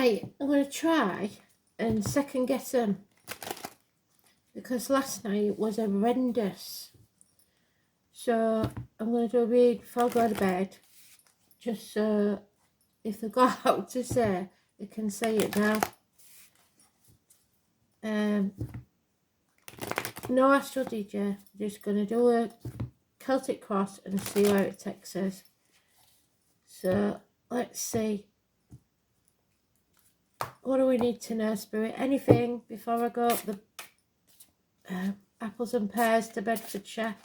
Right, I'm going to try and second guess them, because last night was horrendous. So I'm going to do a read before I go to bed, just so if they go out to say, they can say it now. No Astro DJ, just going to do a Celtic cross and see where it takes us. So let's see. What do we need to know, Spirit? Anything before I go up the apples and pears to Bedfordshire?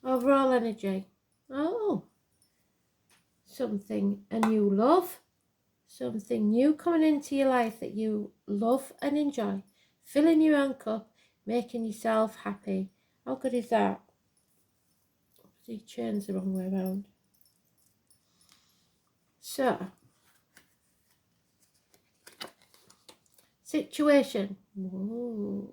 Overall energy. Oh, something, a new love. Something new coming into your life that you love and enjoy. Filling your own cup, making yourself happy. How good is that? See, turns the wrong way around. So, situation. Whoa.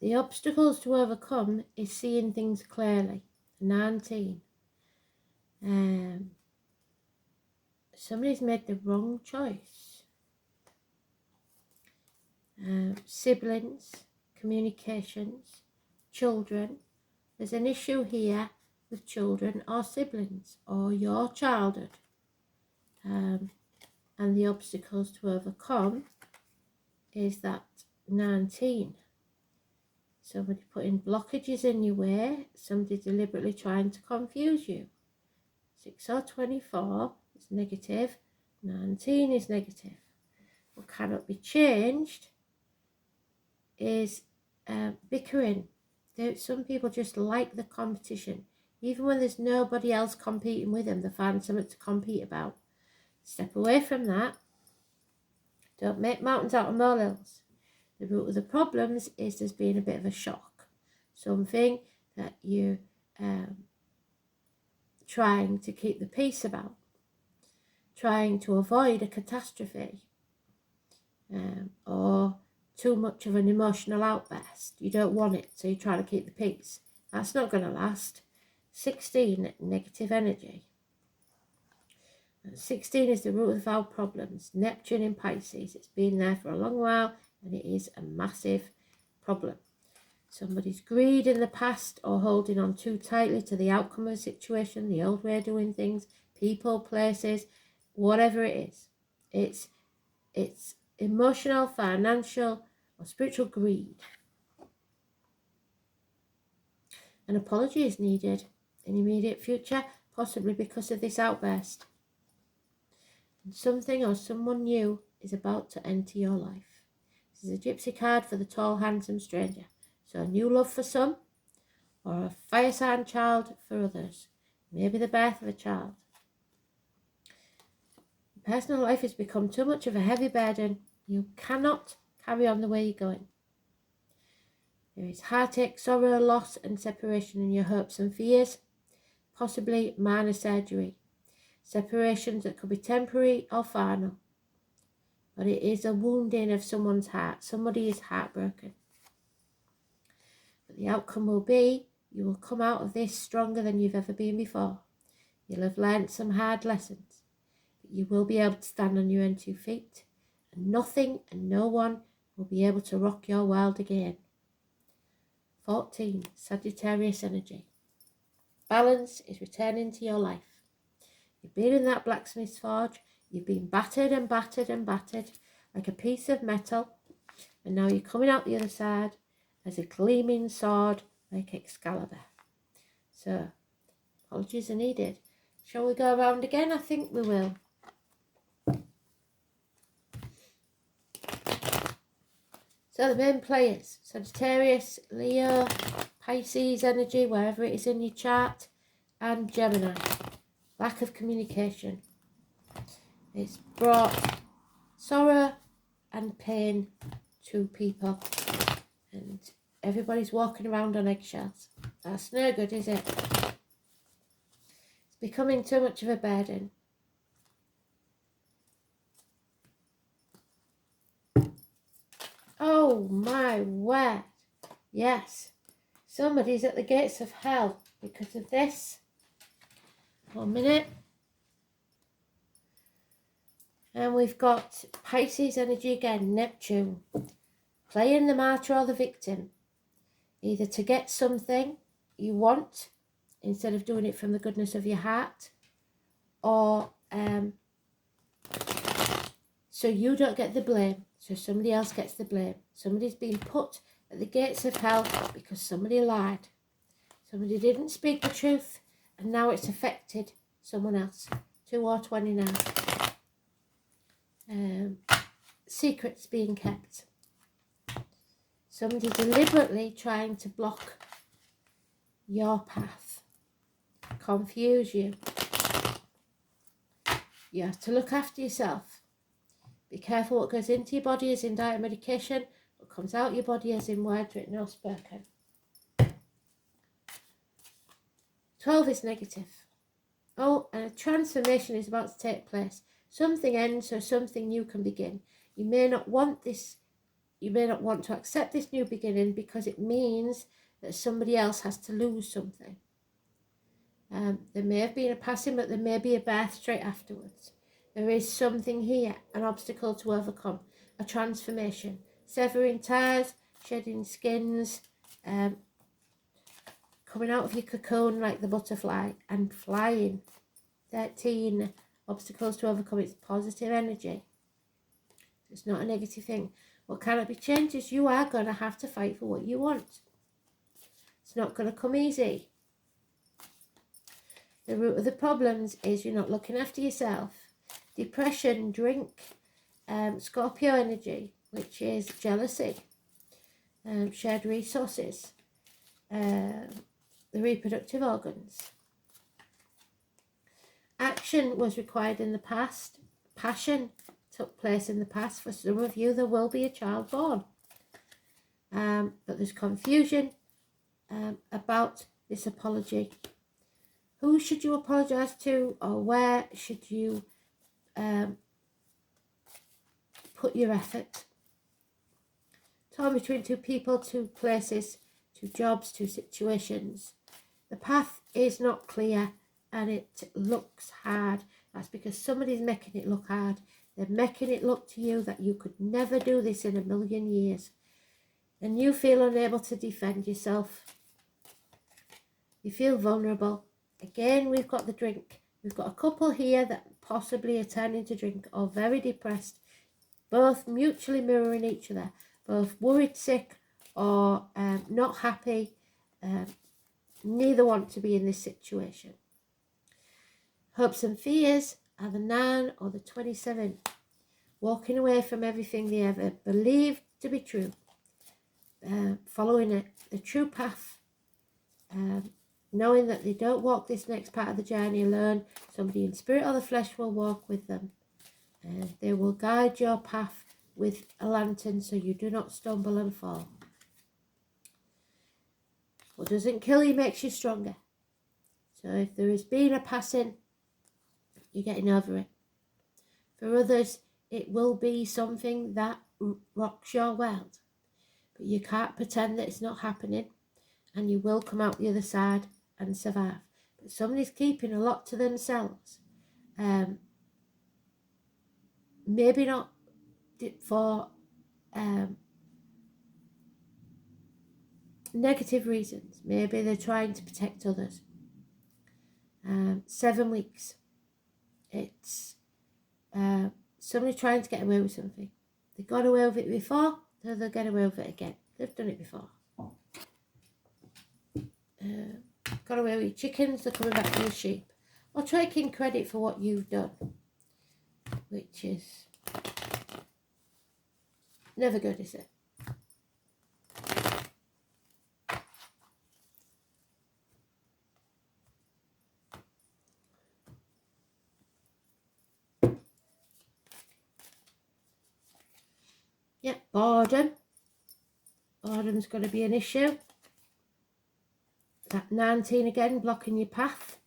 The obstacles to overcome is seeing things clearly. 19. Somebody's made the wrong choice. Siblings, communications, children. There's an issue here with children or siblings or your childhood. And the obstacles to overcome is that 19. Somebody putting blockages in your way, somebody deliberately trying to confuse you. 6 or 24 is negative, 19 is negative. What cannot be changed is bickering. Some people just like the competition. Even when there's nobody else competing with them, they find something to compete about. Step away from that. Don't make mountains out of molehills. The root of the problems is there's been a bit of a shock. Something that you're trying to keep the peace about. Trying to avoid a catastrophe. Or too much of an emotional outburst. You don't want it, so you try to keep the peace. That's not going to last. 16, negative energy. 16 is the root of our problems. Neptune in Pisces. It's been there for a long while, and it is a massive problem. Somebody's greed in the past or holding on too tightly to the outcome of a situation, the old way of doing things, people, places, whatever it is. It's emotional, financial, or spiritual greed. An apology is needed in the immediate future, possibly because of this outburst. And something or someone new is about to enter your life. This is a gypsy card for the tall, handsome stranger. So a new love for some, or a fire sign child for others. Maybe the birth of a child. Personal life has become too much of a heavy burden. You cannot carry on the way you're going. There is heartache, sorrow, loss and separation in your hopes and fears. Possibly minor surgery. Separations that could be temporary or final. But it is a wounding of someone's heart. Somebody is heartbroken. But the outcome will be, you will come out of this stronger than you've ever been before. You'll have learned some hard lessons. But you will be able to stand on your own 2 feet. And nothing and no one will be able to rock your world again. 14, Sagittarius energy. Balance is returning to your life. You've been in that blacksmith's forge. You've been battered and battered and battered like a piece of metal. And now you're coming out the other side as a gleaming sword like Excalibur. So, apologies are needed. Shall we go around again? I think we will. So the main players, Sagittarius, Leo, Pisces energy, wherever it is in your chart, and Gemini. Lack of communication. It's brought sorrow and pain to people. And everybody's walking around on eggshells. That's no good, is it? It's becoming too much of a burden. Oh my word. Yes. Somebody's at the gates of hell because of this. 1 minute. And we've got Pisces energy again, Neptune. Playing the martyr or the victim. Either to get something you want instead of doing it from the goodness of your heart, or so you don't get the blame, so somebody else gets the blame. Somebody's been put at the gates of hell because somebody lied. Somebody didn't speak the truth, and now it's affected someone else. 2 or 29. Secrets being kept. Somebody deliberately trying to block your path, confuse you. You have to look after yourself. Be careful what goes into your body as in diet medication, what comes out your body as in words written or spoken. 12 is negative. Oh, and a transformation is about to take place. Something ends so something new can begin. You may not want this, you may not want to accept this new beginning because it means that somebody else has to lose something. There may have been a passing, but there may be a birth straight afterwards. There is something here, an obstacle to overcome, a transformation, severing ties, shedding skins, coming out of your cocoon like the butterfly and flying. 13, obstacles to overcome. It's positive energy. It's not a negative thing. What cannot be changed is you are going to have to fight for what you want. It's not going to come easy. The root of the problems is you're not looking after yourself. Depression, drink, Scorpio energy, which is jealousy, shared resources, the reproductive organs. Action was required in the past. Passion took place in the past. For some of you, there will be a child born. But there's confusion about this apology. Who should you apologise to, or where should you put your effort? Torn between 2 people, 2 places, 2 jobs, 2 situations. The path is not clear and it looks hard. That's because somebody's making it look hard. They're making it look to you that you could never do this in a million years. And you feel unable to defend yourself. You feel vulnerable. Again, we've got the drink. We've got a couple here that possibly are turning to drink or very depressed. Both mutually mirroring each other. Both worried, sick, or not happy. Neither want to be in this situation. Hopes and fears are the 9 or the 27. Walking away from everything they ever believed to be true. Following the true path. Knowing that they don't walk this next part of the journey alone. Somebody in spirit or the flesh will walk with them. They will guide your path with a lantern so you do not stumble and fall. What doesn't kill you makes you stronger. So if there has been a passing, you're getting over it. For others, it will be something that rocks your world. But you can't pretend that it's not happening, and you will come out the other side and survive. But somebody's keeping a lot to themselves. Maybe not for negative reasons. Maybe they're trying to protect others. 7 weeks. It's somebody trying to get away with something. They got away with it before, so they'll get away with it again. They've done it before. Got away with your chickens, they're coming back to your sheep. Or taking credit for what you've done, which is never good, is it? Yep, boredom. Boredom's going to be an issue. That 19 again, blocking your path.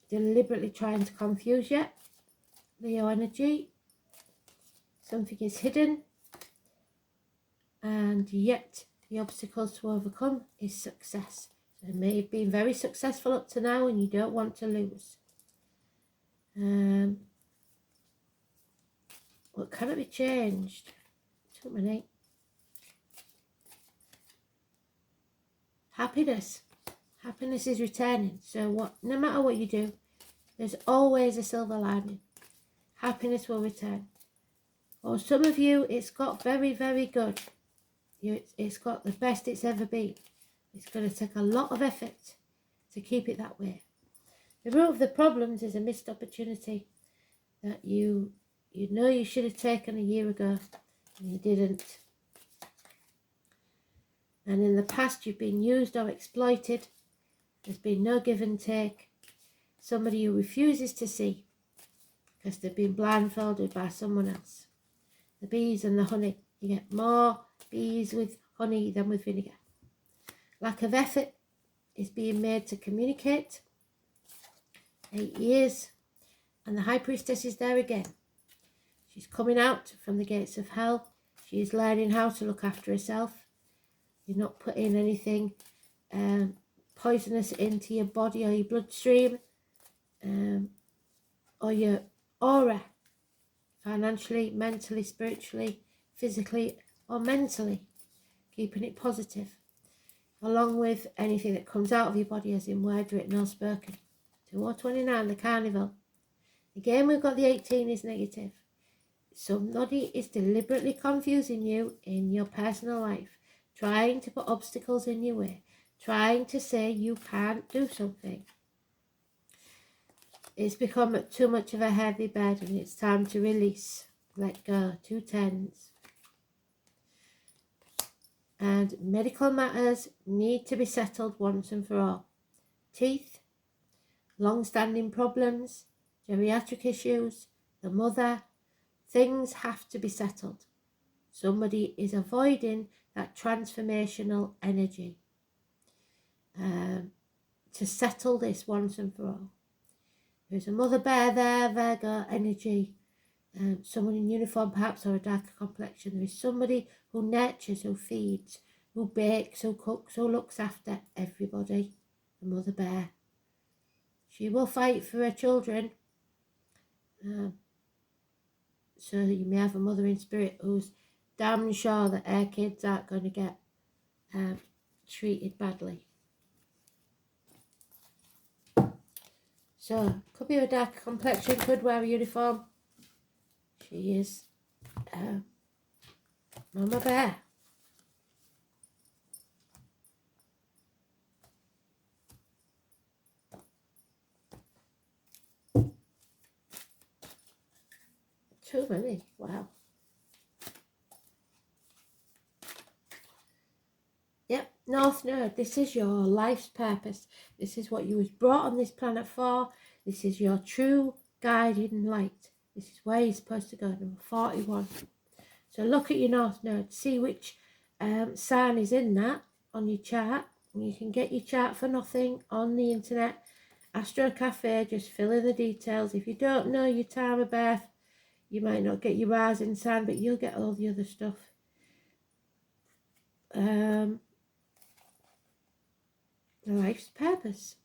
Deliberately trying to confuse you. Leo energy. Something is hidden. and yet the obstacles to overcome is success. So it may have been very successful up to now and you don't want to lose. What cannot be changed? Too many. Happiness. Happiness is returning. So no matter what you do, there's always a silver lining. Happiness will return. Or some of you, it's got very, very good. It's got the best it's ever been. It's going to take a lot of effort to keep it that way. The root of the problems is a missed opportunity that you know you should have taken a year ago and you didn't. And in the past you've been used or exploited. There's been no give and take. Somebody who refuses to see because they've been blindfolded by someone else. The bees and the honey. You get more bees with honey than with vinegar. Lack of effort is being made to communicate. 8 years. And the High Priestess is there again. She's coming out from the gates of hell. She is learning how to look after herself. You're not putting anything poisonous into your body or your bloodstream or your aura, financially, mentally, spiritually, physically or mentally, keeping it positive, along with anything that comes out of your body as in word, written or spoken. 229, the Carnival. Again, we've got the 18 is negative. Somebody is deliberately confusing you in your personal life, trying to put obstacles in your way, trying to say you can't do something. It's become too much of a heavy burden. It's time to release, let go. 2 10s. And medical matters need to be settled once and for all. Teeth, long-standing problems, geriatric issues, the mother, things have to be settled. Somebody is avoiding that transformational energy to settle this once and for all. There's a mother bear there, Virgo energy, someone in uniform perhaps or a darker complexion. There is somebody who nurtures, who feeds, who bakes, who cooks, who looks after everybody. The mother bear. She will fight for her children. So you may have a mother in spirit who's damn sure that her kids aren't going to get treated badly. So, could be a darker complexion, could wear a uniform. She is Mama Bear. Too many, wow. Yep, North Node, this is your life's purpose. This is what you was brought on this planet for. This is your true guiding light. This is where you're supposed to go, number 41. So look at your North Node, see which sign is in that on your chart. And you can get your chart for nothing on the internet. Astro Cafe, just fill in the details. If you don't know your time of birth, you might not get your rising sign, but you'll get all the other stuff. Life's purpose.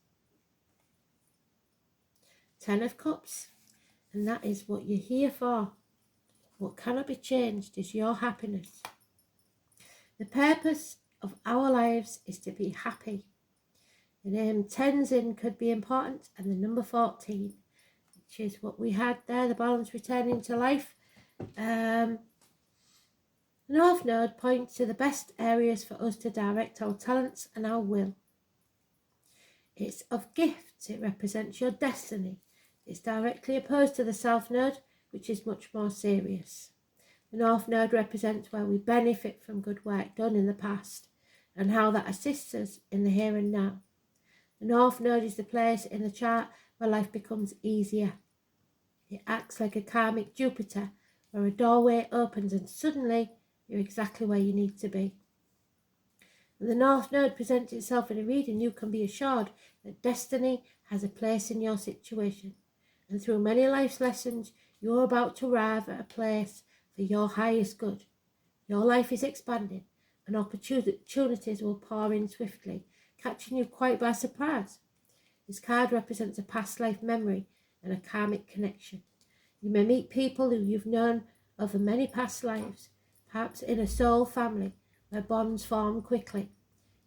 10 of Cups. And that is what you're here for. What cannot be changed is your happiness. The purpose of our lives is to be happy. The name 10s in could be important, and the number 14, which is what we had there, the balance returning to life. The North Node points to the best areas for us to direct our talents and our will. It's of gifts. It represents your destiny. It's directly opposed to the South Node, which is much more serious. The North Node represents where we benefit from good work done in the past and how that assists us in the here and now. The North Node is the place in the chart where life becomes easier. It acts like a karmic Jupiter, where a doorway opens and suddenly you're exactly where you need to be. When the North Node presents itself in a reading, you can be assured that destiny has a place in your situation. And through many life's lessons, you're about to arrive at a place for your highest good. Your life is expanding and opportunities will pour in swiftly, catching you quite by surprise. This card represents a past life memory and a karmic connection. You may meet people who you've known over many past lives, perhaps in a soul family where bonds form quickly.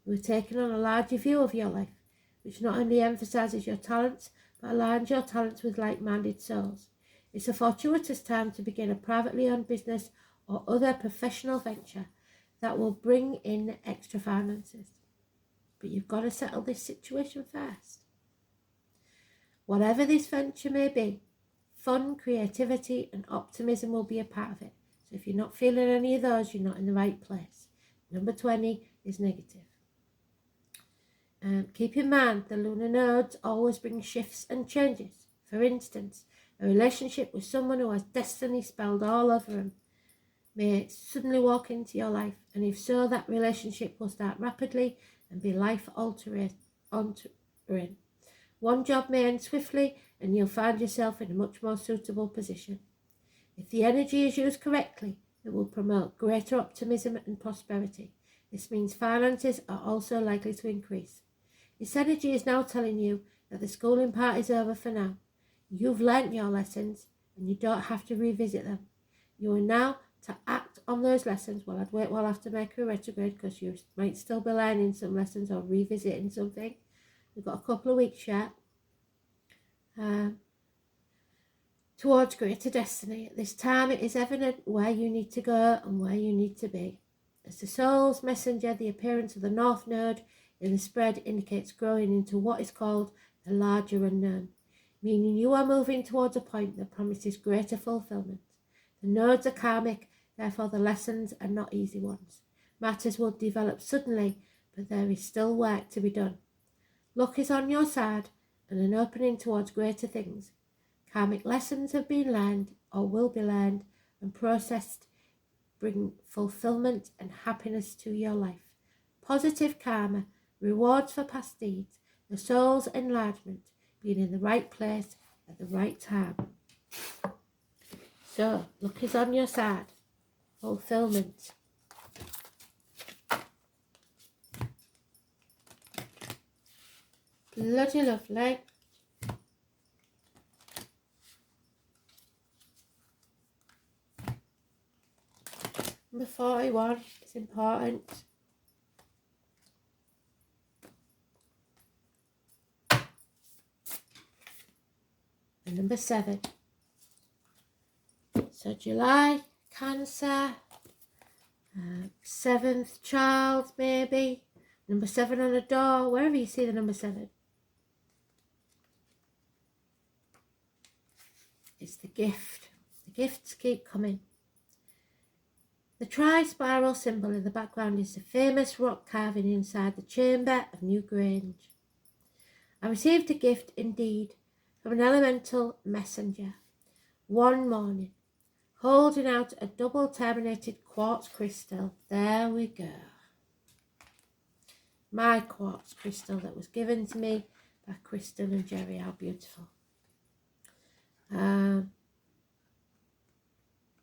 You are taking on a larger view of your life, which not only emphasizes your talents, but aligns your talents with like-minded souls. It's a fortuitous time to begin a privately owned business or other professional venture that will bring in extra finances. But you've got to settle this situation first. Whatever this venture may be, fun, creativity and optimism will be a part of it. So if you're not feeling any of those, you're not in the right place. Number 20 is negative. Keep in mind, the lunar nodes always bring shifts and changes. For instance, a relationship with someone who has destiny spelled all over them may suddenly walk into your life, and if so, that relationship will start rapidly and be life-altering. One job may end swiftly, and you'll find yourself in a much more suitable position. If the energy is used correctly, it will promote greater optimism and prosperity. This means finances are also likely to increase. This energy is now telling you that the schooling part is over for now. You've learnt your lessons and you don't have to revisit them. You are now to act on those lessons. Well, I'd wait while after Mercury retrograde because you might still be learning some lessons or revisiting something. We've got a couple of weeks yet towards greater destiny. At this time, it is evident where you need to go and where you need to be. As the soul's messenger, the appearance of the North Node in the spread indicates growing into what is called the larger unknown, meaning you are moving towards a point that promises greater fulfillment. The nodes are karmic, therefore the lessons are not easy ones. Matters will develop suddenly, but there is still work to be done. Luck is on your side and an opening towards greater things. Karmic lessons have been learned or will be learned and processed, bring fulfillment and happiness to your life. Positive karma, rewards for past deeds, the soul's enlargement, being in the right place at the right time. So, luck is on your side. Fulfillment. Bloody lovely. Number 41 is important. And number 7. So July, Cancer, 7th child maybe, number 7 on a door, wherever you see the number 7. It's the gift. The gifts keep coming. The tri-spiral symbol in the background is the famous rock carving inside the chamber of New Grange. I received a gift indeed from an elemental messenger one morning, holding out a double terminated quartz crystal. There we go. My quartz crystal that was given to me by Crystal and Jerry. How beautiful.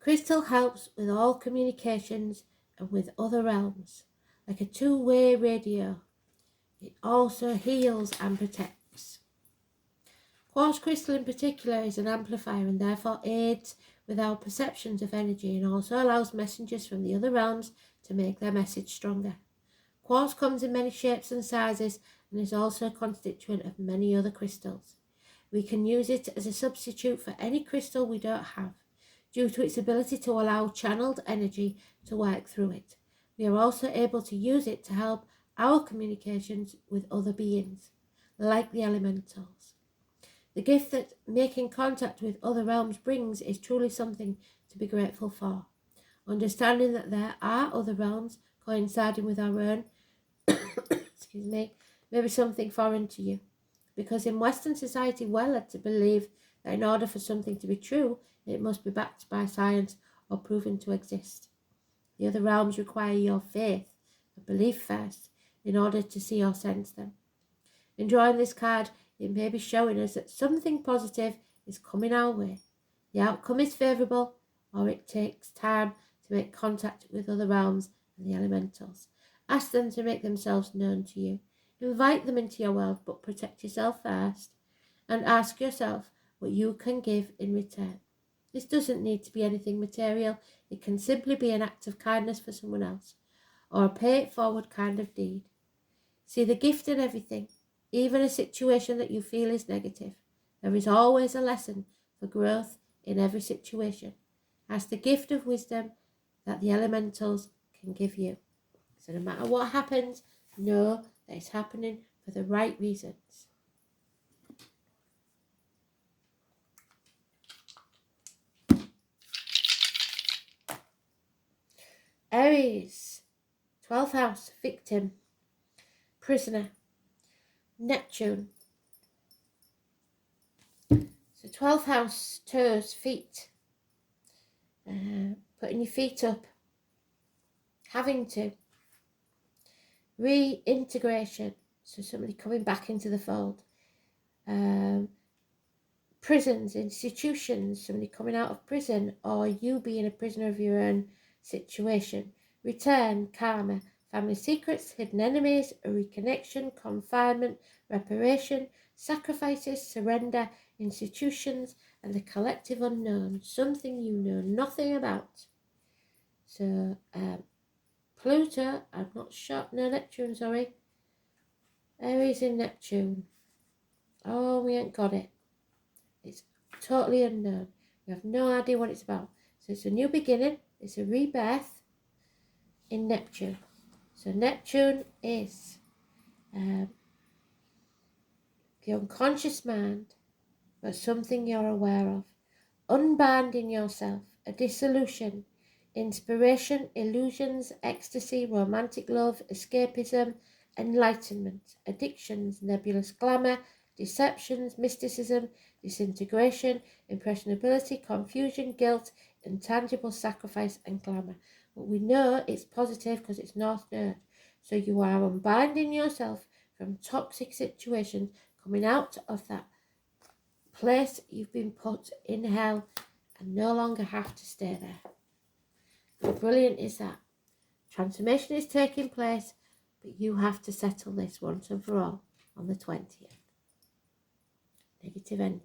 Crystal helps with all communications and with other realms, like a two-way radio. It also heals and protects. Quartz crystal in particular is an amplifier and therefore aids with our perceptions of energy and also allows messengers from the other realms to make their message stronger. Quartz comes in many shapes and sizes and is also a constituent of many other crystals. We can use it as a substitute for any crystal we don't have, due to its ability to allow channeled energy to work through it. We are also able to use it to help our communications with other beings, like the elementals. The gift that making contact with other realms brings is truly something to be grateful for. Understanding that there are other realms coinciding with our own may be something foreign to you, because in Western society we're led to believe that in order for something to be true, it must be backed by science or proven to exist. The other realms require your faith and belief first in order to see or sense them. In drawing this card, it may be showing us that something positive is coming our way. The outcome is favourable, or it takes time to make contact with other realms and the elementals. Ask them to make themselves known to you. Invite them into your world, but protect yourself first. And ask yourself what you can give in return. This doesn't need to be anything material. It can simply be an act of kindness for someone else, or a pay-it-forward kind of deed. See the gift in everything, even a situation that you feel is negative. There is always a lesson for growth in every situation. Ask the gift of wisdom that the elementals can give you. So no matter what happens, know that it's happening for the right reasons. Aries, 12th house, victim, prisoner, Neptune. So 12th house, toes, feet, putting your feet up, having to, reintegration, so somebody coming back into the fold, prisons, institutions, somebody coming out of prison, or you being a prisoner of your own situation, return, karma, family secrets, hidden enemies, a reconnection, confinement, reparation, sacrifices, surrender, institutions, and the collective unknown, something you know nothing about. So, Pluto, I'm not sure, no, Neptune, sorry. Aries in Neptune. Oh, we ain't got it. It's totally unknown. We have no idea what it's about. So it's a new beginning. It's a rebirth in Neptune. So Neptune is the unconscious mind, but something you're aware of. Unbinding yourself, a dissolution, inspiration, illusions, ecstasy, romantic love, escapism, enlightenment, addictions, nebulous glamour, deceptions, mysticism, disintegration, impressionability, confusion, guilt, intangible sacrifice, and glamour. But we know it's positive because it's North Node. So you are unbinding yourself from toxic situations, coming out of that place you've been put in hell and no longer have to stay there. How brilliant is that? Transformation is taking place, but you have to settle this once and for all on the 20th. Negative energy.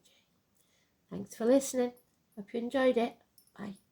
Thanks for listening. Hope you enjoyed it. Bye.